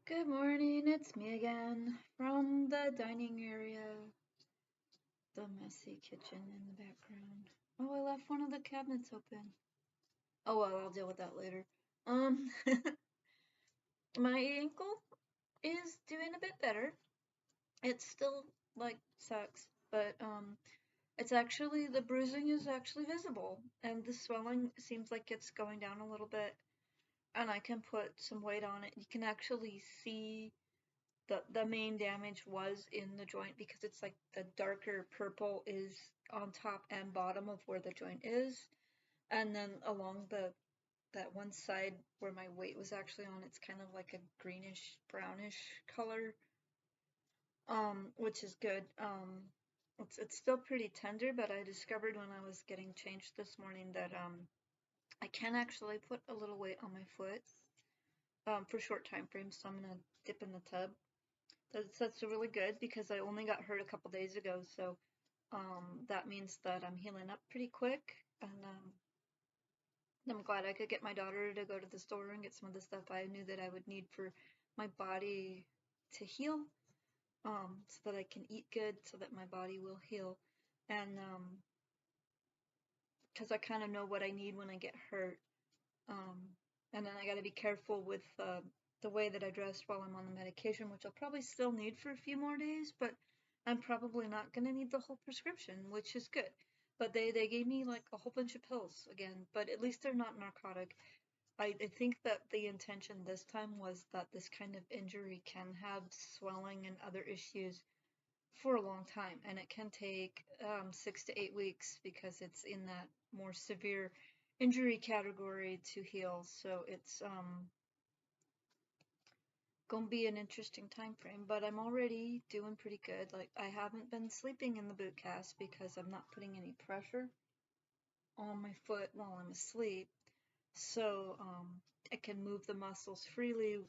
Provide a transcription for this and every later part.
Good morning, it's me again from the dining area, the messy kitchen in the background. Oh, I left one of the cabinets open. Oh well, I'll deal with that later. Um, my ankle is doing a bit better. It still like sucks, but it's actually the bruising is actually visible, and the swelling seems like it's going down a little bit, and I can put some weight on it. You can actually see the main damage was in the joint because it's like the darker purple is on top and bottom of where the joint is, and then along that one side where my weight was actually on, it's kind of like a greenish brownish color, which is good. It's still pretty tender, but I discovered when I was getting changed this morning that I can actually put a little weight on my foot for short time frames, so I'm gonna dip in the tub. That's really good because I only got hurt a couple days ago, so that means that I'm healing up pretty quick, and I'm glad I could get my daughter to go to the store and get some of the stuff I knew that I would need for my body to heal, so that I can eat good, so that my body will heal, and because I kind of know what I need when I get hurt, um, and then I got to be careful with the way that I dress while I'm on the medication, which I'll probably still need for a few more days, but I'm probably not going to need the whole prescription, which is good. But they gave me like a whole bunch of pills again, but at least they're not narcotic. I think that the intention this time was that this kind of injury can have swelling and other issues for a long time, and it can take 6 to 8 weeks because it's in that more severe injury category to heal. So it's gonna be an interesting time frame, but I'm already doing pretty good. Like I haven't been sleeping in the boot cast because I'm not putting any pressure on my foot while I'm asleep. So I can move the muscles freely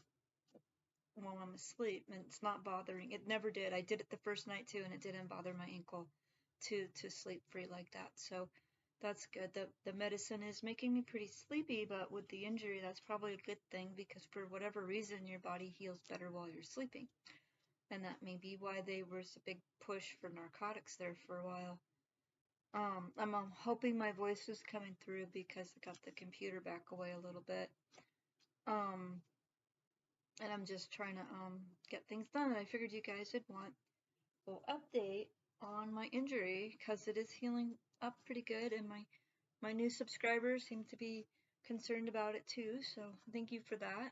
while I'm asleep, and it's not bothering. It never did. I did it the first night too, and it didn't bother my ankle to sleep free like that. So that's good. The medicine is making me pretty sleepy, but with the injury, that's probably a good thing because for whatever reason, your body heals better while you're sleeping, and that may be why there was a big push for narcotics there for a while. I'm hoping my voice is coming through because I got the computer back away a little bit. Um, and I'm just trying to get things done. And I figured you guys would want a little update on my injury because it is healing up pretty good, and my new subscribers seem to be concerned about it too. So thank you for that.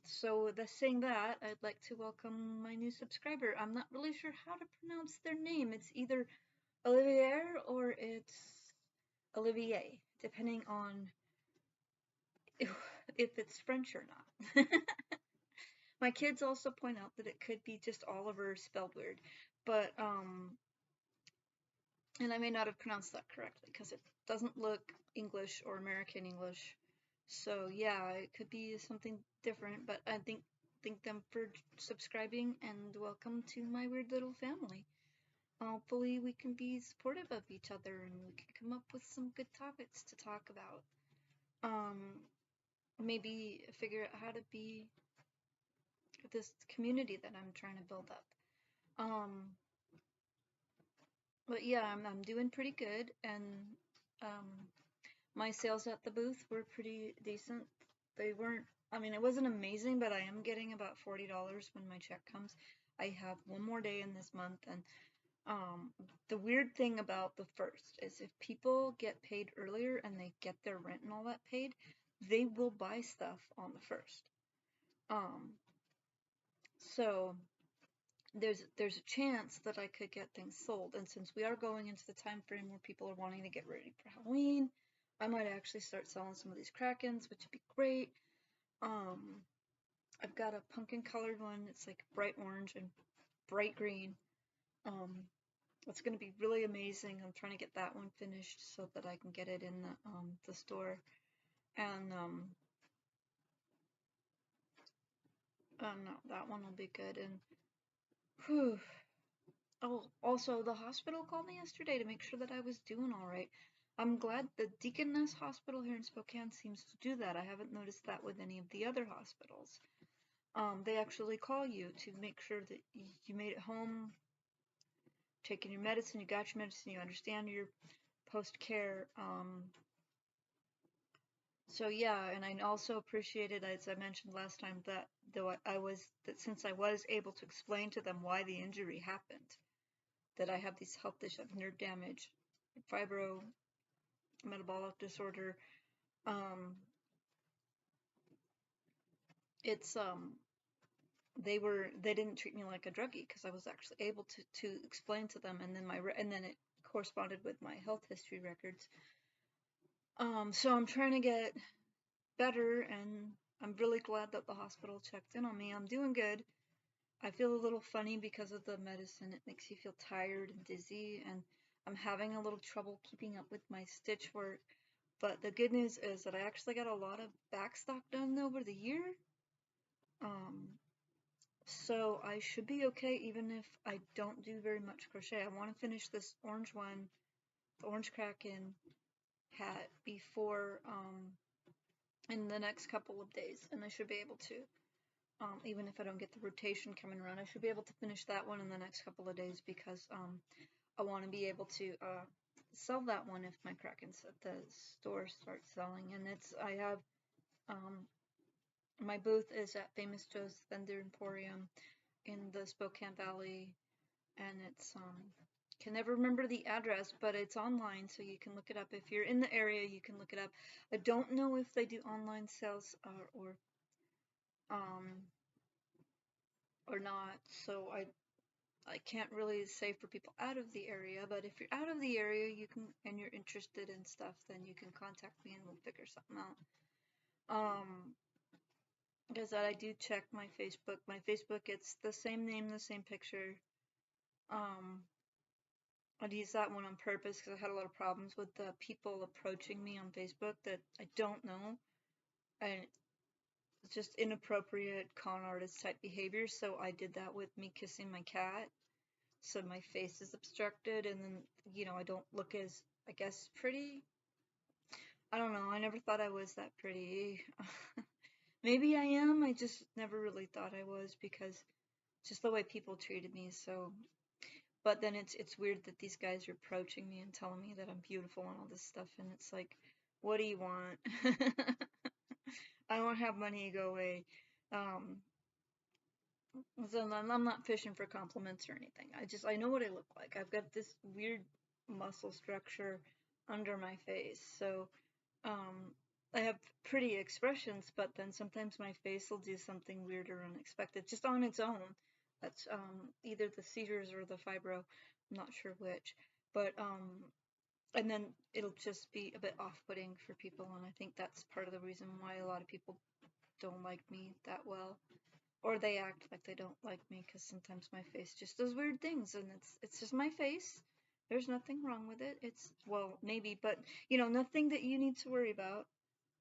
So saying that, I'd like to welcome my new subscriber. I'm not really sure how to pronounce their name. It's either Olivier or it's Olivier, depending on if it's French or not. My kids also point out that it could be just Oliver spelled weird, but and I may not have pronounced that correctly because it doesn't look English or American English. So yeah, it could be something different, but I thank them for subscribing and welcome to my weird little family. Hopefully we can be supportive of each other and we can come up with some good topics to talk about. Um, Maybe figure out how to be this community that I'm trying to build up. Um, but yeah, I'm doing pretty good, and um, my sales at the booth were pretty decent. They weren't, I mean, it wasn't amazing, but I am getting about $40 when my check comes. I have one more day in this month, and the weird thing about the first is if people get paid earlier and they get their rent and all that paid, they will buy stuff on the first. Um, so there's a chance that I could get things sold. And since we are going into the time frame where people are wanting to get ready for Halloween, I might actually start selling some of these Krakens, which would be great. Um, I've got a pumpkin colored one. It's like bright orange and bright green. Um, it's going to be really amazing. I'm trying to get that one finished so that I can get it in the store. And no, that one will be good. And whew. Oh, also, the hospital called me yesterday to make sure that I was doing all right. I'm glad the Deaconess Hospital here in Spokane seems to do that. I haven't noticed that with any of the other hospitals. they actually call you to make sure that you made it home, taking your medicine, you got your medicine, you understand your post-care. So yeah, and I also appreciated, as I mentioned last time, that since I was able to explain to them why the injury happened, that I have these health issues, nerve damage, fibro, metabolic disorder. It's they didn't treat me like a druggie because I was actually able to explain to them, and then it corresponded with my health history records. So I'm trying to get better, and I'm really glad that the hospital checked in on me. I'm doing good. I feel a little funny because of the medicine. It makes you feel tired and dizzy, and I'm having a little trouble keeping up with my stitch work. But the good news is that I actually got a lot of backstock done over the year. So I should be okay even if I don't do very much crochet. I want to finish this orange one, the orange kraken hat, before in the next couple of days, and I should be able to. Even if I don't get the rotation coming around, I should be able to finish that one in the next couple of days because I want to be able to sell that one if my krakens at the store start selling. And I have my booth is at Famous Joe's Vendor Emporium in the Spokane Valley, and it's can never remember the address, but it's online, so you can look it up. If you're in the area, you can look it up. I don't know if they do online sales or not, so I can't really say for people out of the area, but if you're out of the area, you can, and you're interested in stuff, then you can contact me and we'll figure something out. Because I do check my Facebook. My Facebook, it's the same name, the same picture. I'd use that one on purpose because I had a lot of problems with the people approaching me on Facebook that I don't know, and it's just inappropriate con artist type behavior. So I did that with me kissing my cat. So my face is obstructed, and then I don't look as, I guess, pretty. I don't know. I never thought I was that pretty. Maybe I am. I just never really thought I was because just the way people treated me. So, but then it's weird that these guys are approaching me and telling me that I'm beautiful and all this stuff, and it's like, what do you want? I don't have money, go away. So I'm not fishing for compliments or anything. I know what I look like. I've got this weird muscle structure under my face. So I have pretty expressions, but then sometimes my face will do something weird or unexpected just on its own. That's either the seizures or the fibro. I'm not sure which. But and then it'll just be a bit off-putting for people, and I think that's part of the reason why a lot of people don't like me that well. Or they act like they don't like me because sometimes my face just does weird things, and it's just my face. There's nothing wrong with it. It's, well, maybe, but nothing that you need to worry about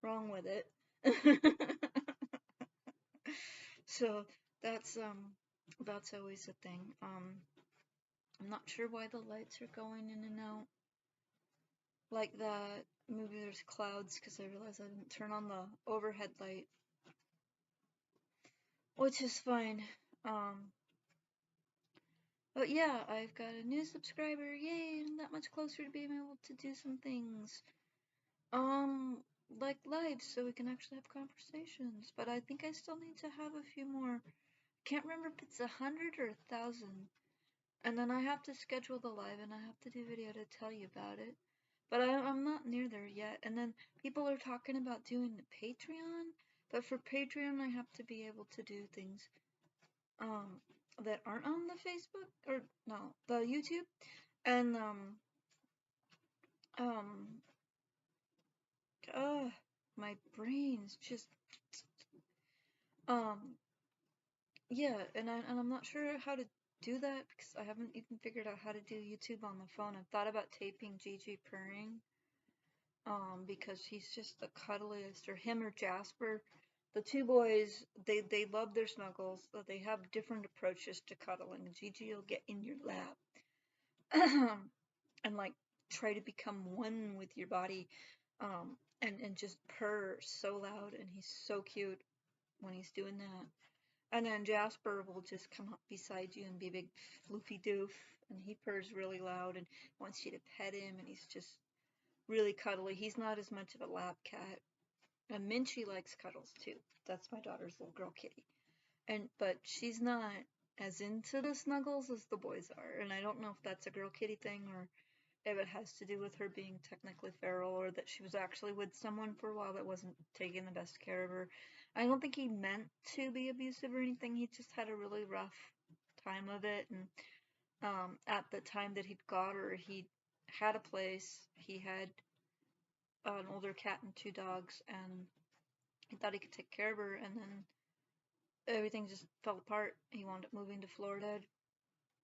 wrong with it. So that's always a thing. I'm not sure why the lights are going in and out like that. Maybe there's clouds because I realized I didn't turn on the overhead light, which is fine. But yeah, I've got a new subscriber, yay, I'm that much closer to being able to do some things. Like lives, so we can actually have conversations. But I think I still need to have a few more. Can't remember if it's 100 or 1,000. And then I have to schedule the live and I have to do video to tell you about it. But I'm not near there yet. And then people are talking about doing the Patreon. But for Patreon, I have to be able to do things that aren't on the Facebook, or no, the YouTube. And my brain's just yeah, and I'm not sure how to do that because I haven't even figured out how to do YouTube on the phone. I've thought about taping Gigi purring because he's just the cuddliest, or him or Jasper. The two boys, they love their snuggles, but they have different approaches to cuddling. Gigi will get in your lap and like try to become one with your body, and just purr so loud, and he's so cute when he's doing that. And then Jasper will just come up beside you and be a big floofy doof, and he purrs really loud and wants you to pet him, and he's just really cuddly. He's not as much of a lap cat. And Minchie likes cuddles too. That's my daughter's little girl kitty. But she's not as into the snuggles as the boys are. And I don't know if that's a girl kitty thing or if it has to do with her being technically feral or that she was actually with someone for a while that wasn't taking the best care of her. I don't think he meant to be abusive or anything. He just had a really rough time of it. And at the time that he'd got her, he had a place. He had an older cat and 2 dogs, and he thought he could take care of her. And then everything just fell apart. He wound up moving to Florida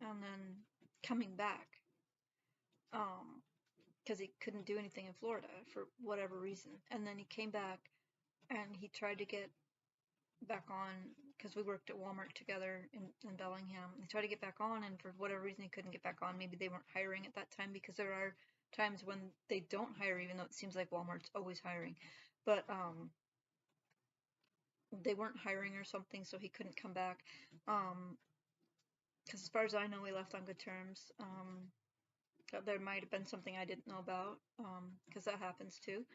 and then coming back because he couldn't do anything in Florida for whatever reason. And then he came back and he tried to get back on because we worked at Walmart together in Bellingham. He tried to get back on, and for whatever reason, he couldn't get back on. Maybe they weren't hiring at that time because there are times when they don't hire, even though it seems like Walmart's always hiring. But they weren't hiring or something, so he couldn't come back. Because as far as I know, we left on good terms. There might have been something I didn't know about, because that happens too.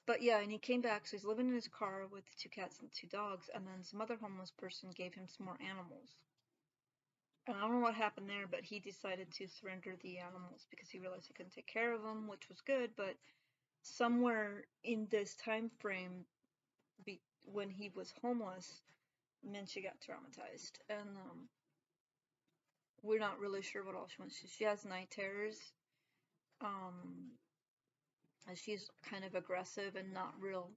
But yeah, and he came back, so he's living in his car with 2 cats and 2 dogs, and then some other homeless person gave him some more animals. And I don't know what happened there, but he decided to surrender the animals because he realized he couldn't take care of them, which was good, but somewhere in this time frame, when he was homeless, Minchie got traumatized, and we're not really sure what all she wants. She has night terrors. And she's kind of aggressive and not real.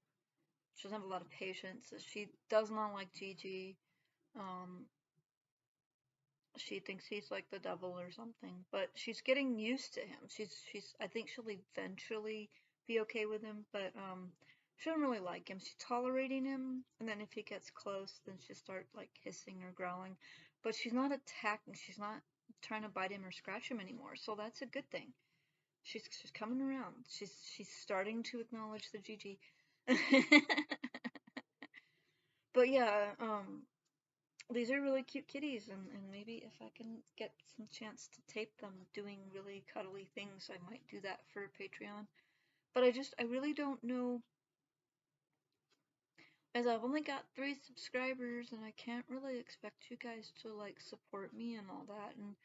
She doesn't have a lot of patience. She does not like Gigi. She thinks he's like the devil or something, but she's getting used to him. I think she'll eventually be okay with him, but she doesn't really like him. She's tolerating him, and then if he gets close, then she'll start like hissing or growling. But she's not attacking. She's not trying to bite him or scratch him anymore. So that's a good thing. She's coming around. She's starting to acknowledge the Gigi. But yeah, these are really cute kitties, and maybe if I can get some chance to tape them doing really cuddly things, I might do that for Patreon. But I really don't know, as I've only got 3 subscribers, and I can't really expect you guys to like support me and all that. And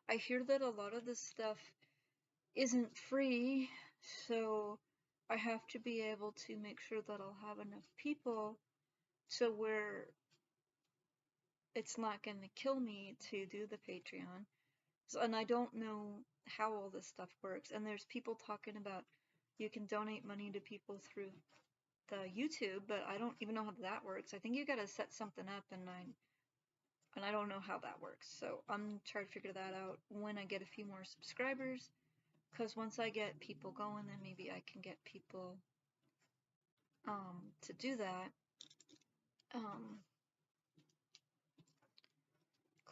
I hear that a lot of this stuff isn't free, so I have to be able to make sure that I'll have enough people to where it's not going to kill me to do the Patreon. So, and I don't know how all this stuff works. And there's people talking about you can donate money to people through the YouTube, but I don't even know how that works. I think you got to set something up, and I don't know how that works. So I'm trying to figure that out when I get a few more subscribers. Because once I get people going, then maybe I can get people to do that.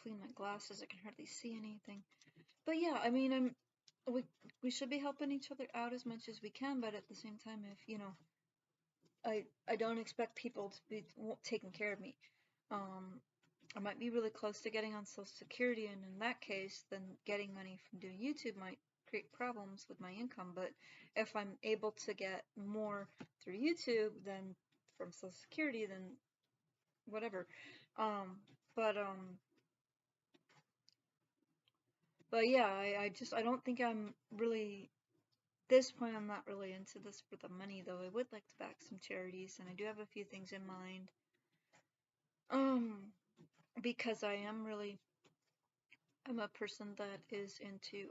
Clean my glasses, I can hardly see anything. But yeah, I mean, we should be helping each other out as much as we can, but at the same time, if you know, I don't expect people to be taking care of me. I might be really close to getting on Social Security, and in that case, then getting money from doing YouTube might create problems with my income. But if I'm able to get more through YouTube than from Social Security, then whatever. But yeah, I don't think I'm really, this point I'm not really into this for the money, though I would like to back some charities, and I do have a few things in mind. Because I'm a person that is into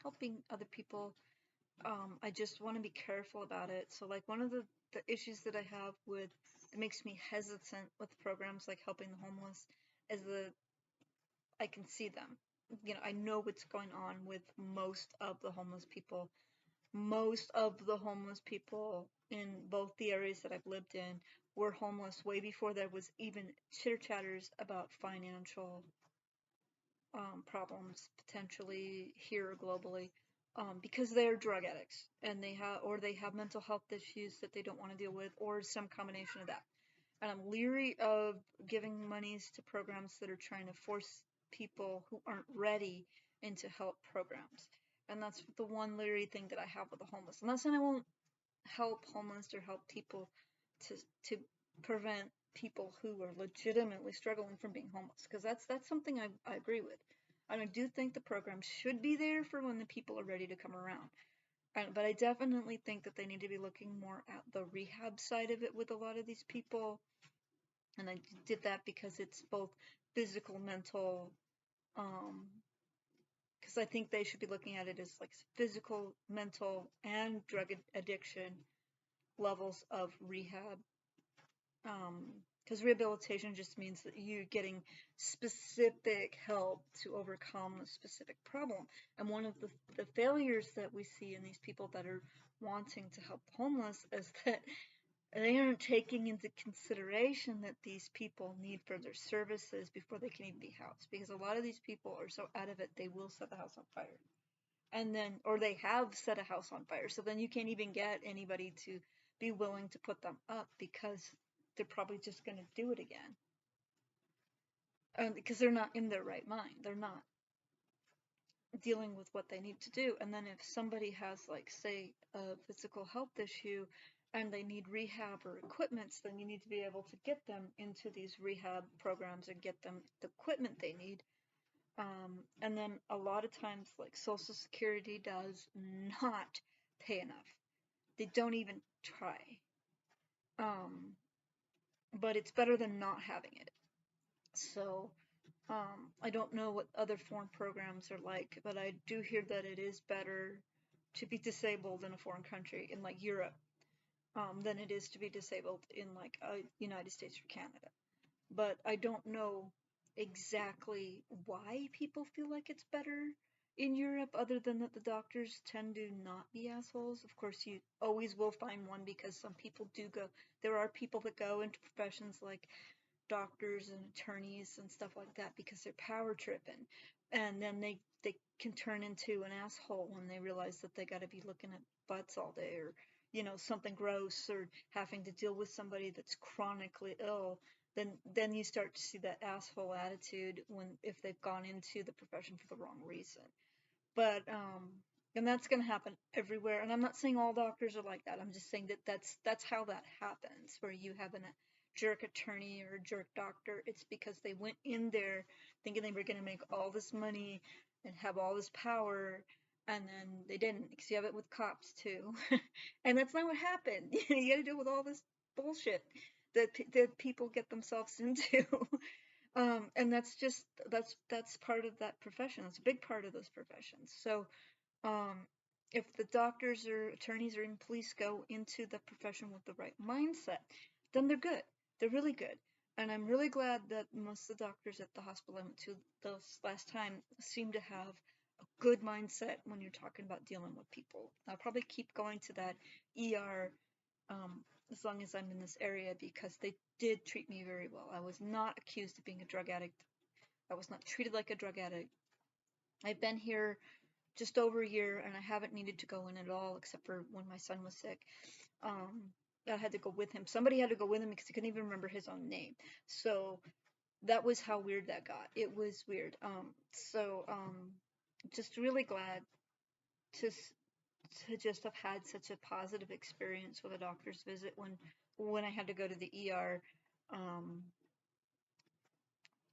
helping other people. I just want to be careful about it. So like one of the issues that I have with that makes me hesitant with programs like helping the homeless is I can see them. You know, I know what's going on with most of the homeless people. Most of the homeless people in both the areas that I've lived in were homeless way before there was even chitter chatters about financial problems potentially here or globally, because they're drug addicts and they have mental health issues that they don't want to deal with, or some combination of that. And I'm leery of giving monies to programs that are trying to force people who aren't ready into help programs. And that's the one leery thing that I have with the homeless. I'm not saying I won't help homeless or help people to prevent people who are legitimately struggling from being homeless, because that's something I agree with. And I do think the program should be there for when the people are ready to come around. But I definitely think that they need to be looking more at the rehab side of it with a lot of these people. And I did that because it's both physical, mental, because I think they should be looking at it as like physical, mental, and drug addiction levels of rehab. Because rehabilitation just means that you're getting specific help to overcome a specific problem. And one of the failures that we see in these people that are wanting to help the homeless is that they aren't taking into consideration that these people need further services before they can even be housed. Because a lot of these people are so out of it, they will set the house on fire. And then, or they have set a house on fire. So then you can't even get anybody to be willing to put them up because they're probably just going to do it again. Because they're not in their right mind. They're not dealing with what they need to do. And then if somebody has, like, say, a physical health issue and they need rehab or equipment, then you need to be able to get them into these rehab programs and get them the equipment they need. And then a lot of times, like, Social Security does not pay enough. They don't even try. But it's better than not having it. So I don't know what other foreign programs are like, but I do hear that it is better to be disabled in a foreign country, in like Europe, than it is to be disabled in like United States or Canada. But I don't know exactly why people feel like it's better in Europe, other than that the doctors tend to not be assholes. Of course, you always will find one because some people do go. There are people that go into professions like doctors and attorneys and stuff like that because they're power tripping, and then they can turn into an asshole when they realize that they got to be looking at butts all day, or something gross, or having to deal with somebody that's chronically ill. Then you start to see that asshole attitude when if they've gone into the profession for the wrong reason. But and that's going to happen everywhere, and I'm not saying all doctors are like that. I'm just saying that that's how that happens, where you have a jerk attorney or a jerk doctor. It's because they went in there thinking they were going to make all this money and have all this power, and then they didn't, because you have it with cops too. And that's not what happened. You got to deal with all this bullshit that people get themselves into. And that's part of that profession. It's a big part of those professions. So um, if the doctors or attorneys or even police go into the profession with the right mindset, then they're good. They're really good. And I'm really glad that most of the doctors at the hospital I went to this last time seem to have a good mindset when you're talking about dealing with people. I'll probably keep going to that ER as long as I'm in this area, because they did treat me very well. I was not accused of being a drug addict. I was not treated like a drug addict. I've been here just over a year and I haven't needed to go in at all, except for when my son was sick. I had to go with him. Somebody had to go with him because he couldn't even remember his own name. So that was how weird that got. It was weird. Just really glad to just have had such a positive experience with a doctor's visit when I had to go to the ER.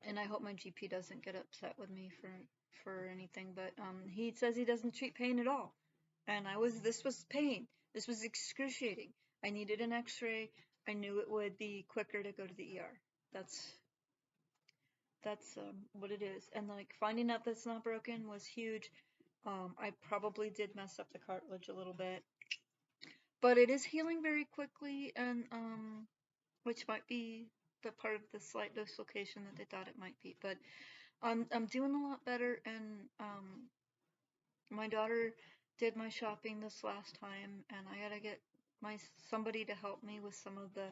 And I hope my GP doesn't get upset with me for anything, but he says he doesn't treat pain at all. And this was pain. This was excruciating. I needed an x-ray. I knew it would be quicker to go to the ER. That's what it is. And like finding out that's not broken was huge. I probably did mess up the cartilage a little bit, but it is healing very quickly, and which might be the part of the slight dislocation that they thought it might be. But I'm doing a lot better, and my daughter did my shopping this last time, and I gotta get somebody to help me with some of the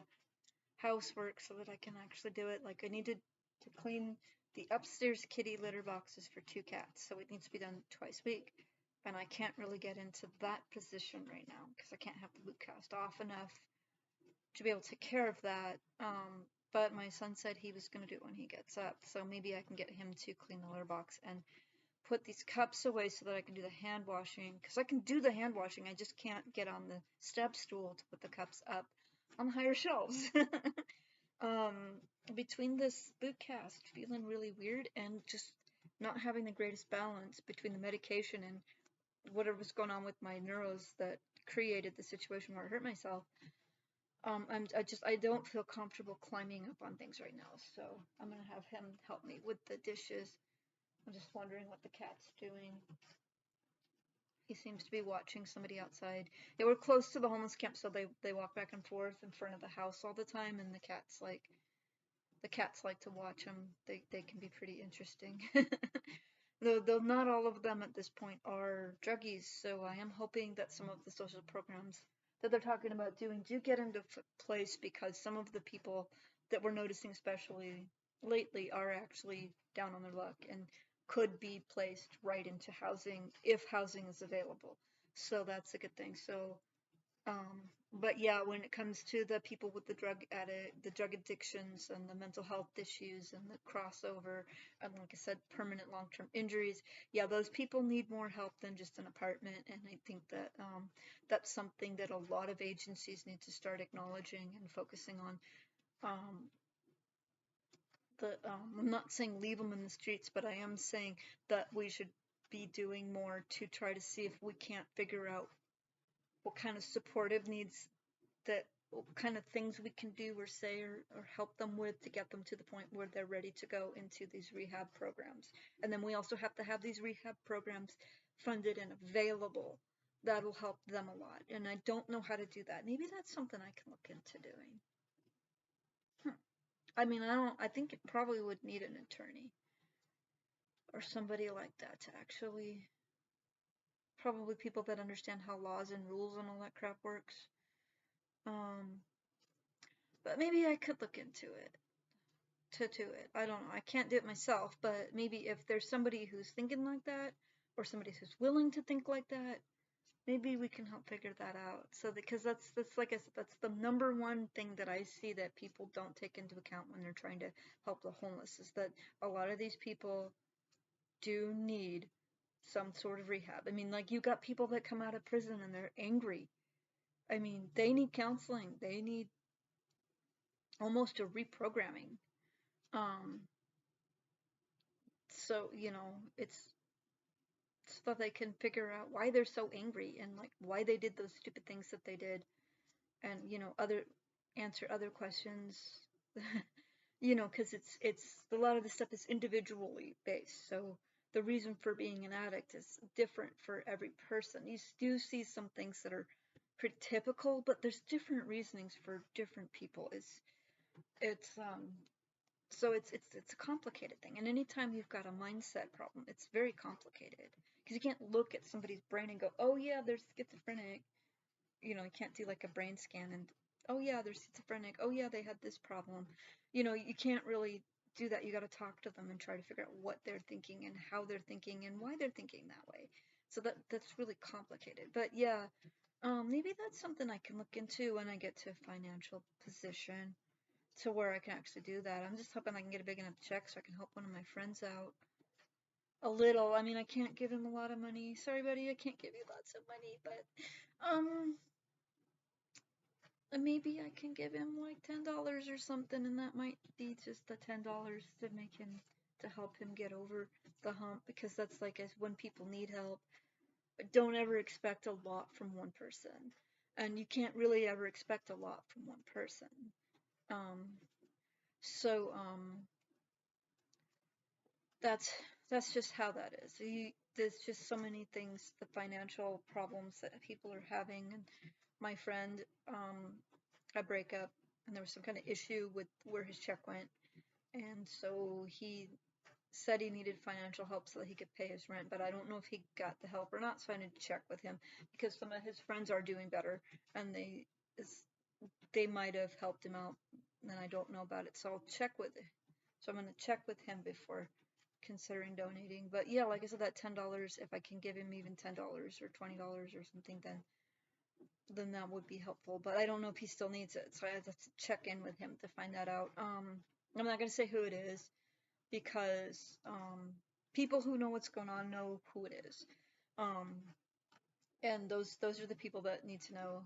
housework so that I can actually do it. Like I needed to clean the upstairs kitty litter boxes for 2 cats, so it needs to be done twice a week. And I can't really get into that position right now because I can't have the boot cast off enough to be able to take care of that. But my son said he was going to do it when he gets up, so maybe I can get him to clean the litter box and put these cups away so that I can do the hand washing, because I can do the hand washing, I just can't get on the step stool to put the cups up on higher shelves. um, Between this boot cast feeling really weird and just not having the greatest balance between the medication and whatever's going on with my neuros that created the situation where I hurt myself, I don't feel comfortable climbing up on things right now. So I'm gonna have him help me with the dishes. I'm just wondering what the cat's doing. He seems to be watching somebody outside. Yeah, we're close to the homeless camp, so they walk back and forth in front of the house all the time, and the cats like to watch them. They can be pretty interesting. Though not all of them at this point are druggies, so I am hoping that some of the social programs that they're talking about doing do get into place, because some of the people that we're noticing, especially lately, are actually down on their luck and could be placed right into housing if housing is available. So that's a good thing. So but yeah, when it comes to the people with the drug addictions and the mental health issues and the crossover, and like I said, permanent long-term injuries, yeah, those people need more help than just an apartment. And I think that that's something that a lot of agencies need to start acknowledging and focusing on. Um, I'm not saying leave them in the streets, but I am saying that we should be doing more to try to see if we can't figure out what kind of supportive needs, that what kind of things we can do or say or help them with to get them to the point where they're ready to go into these rehab programs. And then we also have to have these rehab programs funded and available. That'll help them a lot. And I don't know how to do that. Maybe that's something I can look into doing. I mean, I think it probably would need an attorney or somebody like that to actually, probably people that understand how laws and rules and all that crap works. But maybe I could look into it. To it. I don't know. I can't do it myself, but maybe if there's somebody who's thinking like that, or somebody who's willing to think like that, maybe we can help figure that out. So because that's like I said, that's the number one thing that I see that people don't take into account when they're trying to help the homeless, is that a lot of these people do need some sort of rehab. I mean, like, you got people that come out of prison and they're angry. I mean, they need counseling. They need almost a reprogramming. Um, so, it's so that they can figure out why they're so angry and like why they did those stupid things that they did, and answer other questions. Because it's a lot of the stuff is individually based, so the reason for being an addict is different for every person. You do see some things that are pretty typical, but there's different reasonings for different people. It's So it's a complicated thing, and anytime you've got a mindset problem, it's very complicated, because you can't look at somebody's brain and go, oh yeah, they're schizophrenic. You can't do like a brain scan and, oh yeah, they're schizophrenic. Oh yeah, they had this problem. You can't really do that. You got to talk to them and try to figure out what they're thinking and how they're thinking and why they're thinking that way. So that's really complicated. But yeah, maybe that's something I can look into when I get to a financial position to where I can actually do that. I'm just hoping I can get a big enough check so I can help one of my friends out a little. I mean, I can't give him a lot of money. Sorry, buddy, I can't give you lots of money, but maybe I can give him like $10 or something, and that might be just the $10 to make him, to help him get over the hump, because that's like, as when people need help, don't ever expect a lot from one person, and you can't really ever expect a lot from one person. Um, so that's just how that is. There's just so many things, the financial problems that people are having. And my friend, I break up, and there was some kind of issue with where his check went, and so he said he needed financial help so that he could pay his rent, but I don't know if he got the help or not, so I need to check with him, because some of his friends are doing better, and they might have helped him out, and I don't know about it, so I'll check with it. So I'm going to check with him before considering donating. But yeah, like I said, that $10, if I can give him even $10 or $20 or something, then then that would be helpful. But I don't know if he still needs it, so I have to check in with him to find that out. I'm not gonna say who it is because people who know what's going on know who it is. Um, and those are the people that need to know.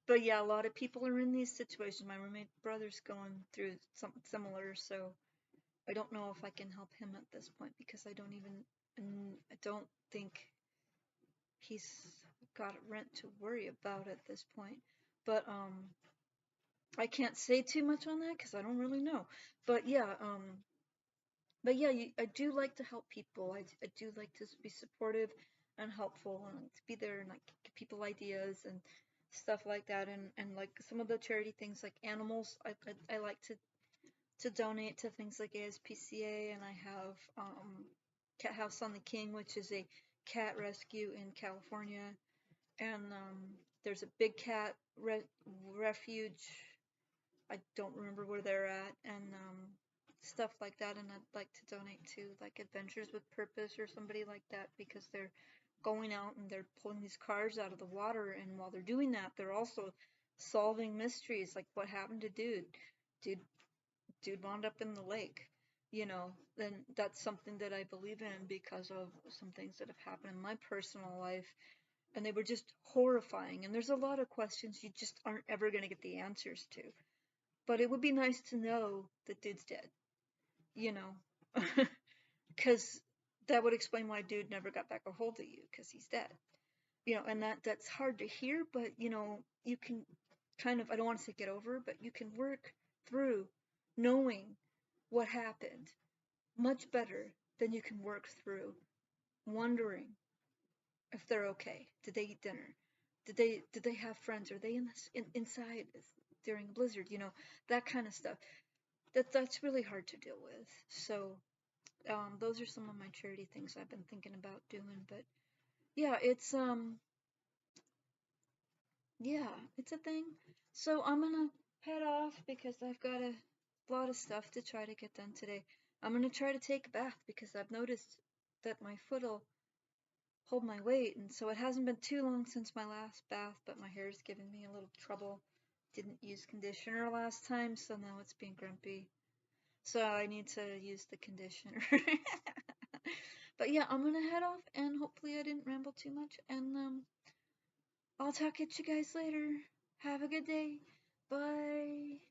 But yeah, a lot of people are in these situations. My roommate brother's going through something similar, so I don't know if I can help him at this point because I don't think he's got rent to worry about at this point. But I can't say too much on that because I don't really know. But yeah, I do like to help people. I do like to be supportive and helpful and to be there and like give people ideas and stuff like that. And like some of the charity things like animals, I like to donate to things like ASPCA, and I have Cat House on the King, which is a cat rescue in California, and there's a big cat refuge. I don't remember where they're at, and stuff like that. And I'd like to donate to like Adventures with Purpose or somebody like that because they're going out and they're pulling these cars out of the water, and while they're doing that, they're also solving mysteries like what happened to dude dude wound up in the lake, you know. Then that's something that I believe in because of some things that have happened in my personal life, and they were just horrifying. And there's a lot of questions you just aren't ever going to get the answers to. But it would be nice to know that dude's dead, you know, because that would explain why dude never got back a hold of you because he's dead, you know. And that's hard to hear, but you know, you can kind of, I don't want to say get over, but you can work through knowing what happened much better than you can work through wondering if they're okay. Did they eat dinner? Did they have friends? Are they inside during a blizzard? You know, that kind of stuff. That's really hard to deal with. So those are some of my charity things I've been thinking about doing. But yeah, it's a thing. So I'm gonna head off because I've got a lot of stuff to try to get done today. I'm gonna try to take a bath because I've noticed that my foot'll hold my weight, and so it hasn't been too long since my last bath, but my hair is giving me a little trouble. Didn't use conditioner last time, so now it's being grumpy. So I need to use the conditioner. But yeah, I'm gonna head off, and hopefully I didn't ramble too much, and I'll talk at you guys later. Have a good day. Bye.